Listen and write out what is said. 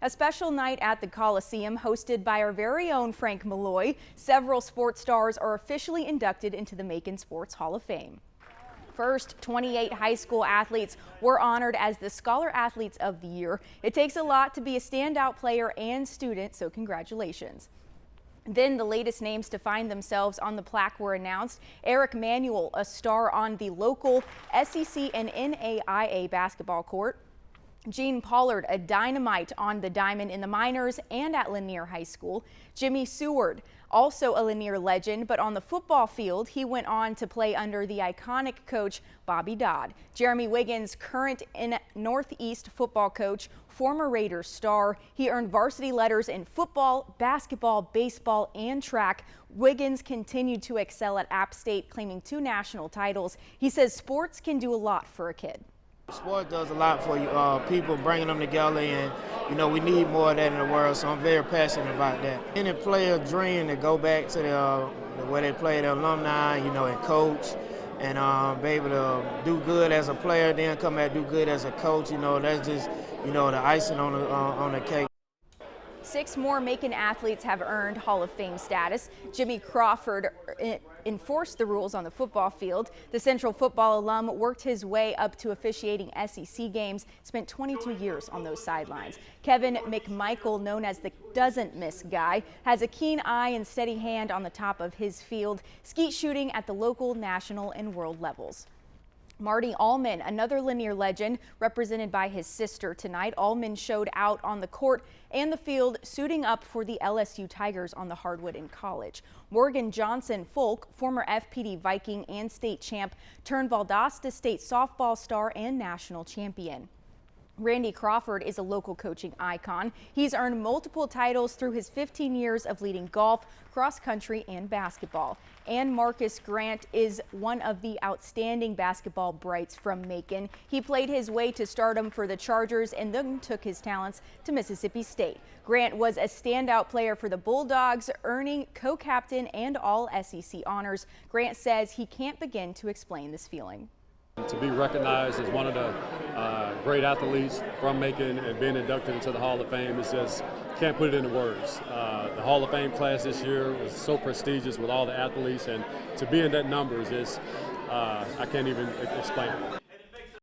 A special night at the Coliseum hosted by our very own Frank Malloy. Several sports stars are officially inducted into the Macon Sports Hall of Fame. First, 28 high school athletes were honored as the Scholar Athletes of the Year. It takes a lot to be a standout player and student, so congratulations. Then the latest names to find themselves on the plaque were announced. Eric Manuel, a star on the local SEC and NAIA basketball court. Gene Pollard, a dynamite on the diamond in the minors and at Lanier High School. Jimmy Seward, also a Lanier legend, but on the football field, he went on to play under the iconic coach Bobby Dodd. Jeremy Wiggins, current Northeast football coach, former Raiders star. He earned varsity letters in football, basketball, baseball, and track. Wiggins continued to excel at App State, claiming 2 national titles. He says sports can do a lot for a kid. Sport does a lot for you, people, bringing them together, and we need more of that in the world, so I'm very passionate about that. Any player dream to go back to where they play, the alumni, and coach, and be able to do good as a player, then come back and do good as a coach. That's just the icing on the cake. 6 more Macon athletes have earned Hall of Fame status. Jimmy Crawford enforced the rules on the football field. The Central football alum worked his way up to officiating SEC games, spent 22 years on those sidelines. Kevin McMichael, known as the doesn't miss guy, has a keen eye and steady hand on the top of his field, skeet shooting at the local, national, and world levels. Marty Allman, another Lanier legend, represented by his sister tonight. Allman showed out on the court and the field, suiting up for the LSU Tigers on the hardwood in college. Morgan Johnson Folk, former FPD Viking and state champ, turned Valdosta State softball star and national champion. Randy Crawford is a local coaching icon. He's earned multiple titles through his 15 years of leading golf, cross country, and basketball. And Marcus Grant is one of the outstanding basketball brights from Macon. He played his way to stardom for the Chargers and then took his talents to Mississippi State. Grant was a standout player for the Bulldogs, earning co-captain and all SEC honors. Grant says he can't begin to explain this feeling. To be recognized as one of the great athletes from Macon and being inducted into the Hall of Fame is just, can't put it into words. The Hall of Fame class this year was so prestigious with all the athletes, and to be in that number is just, I can't even explain it.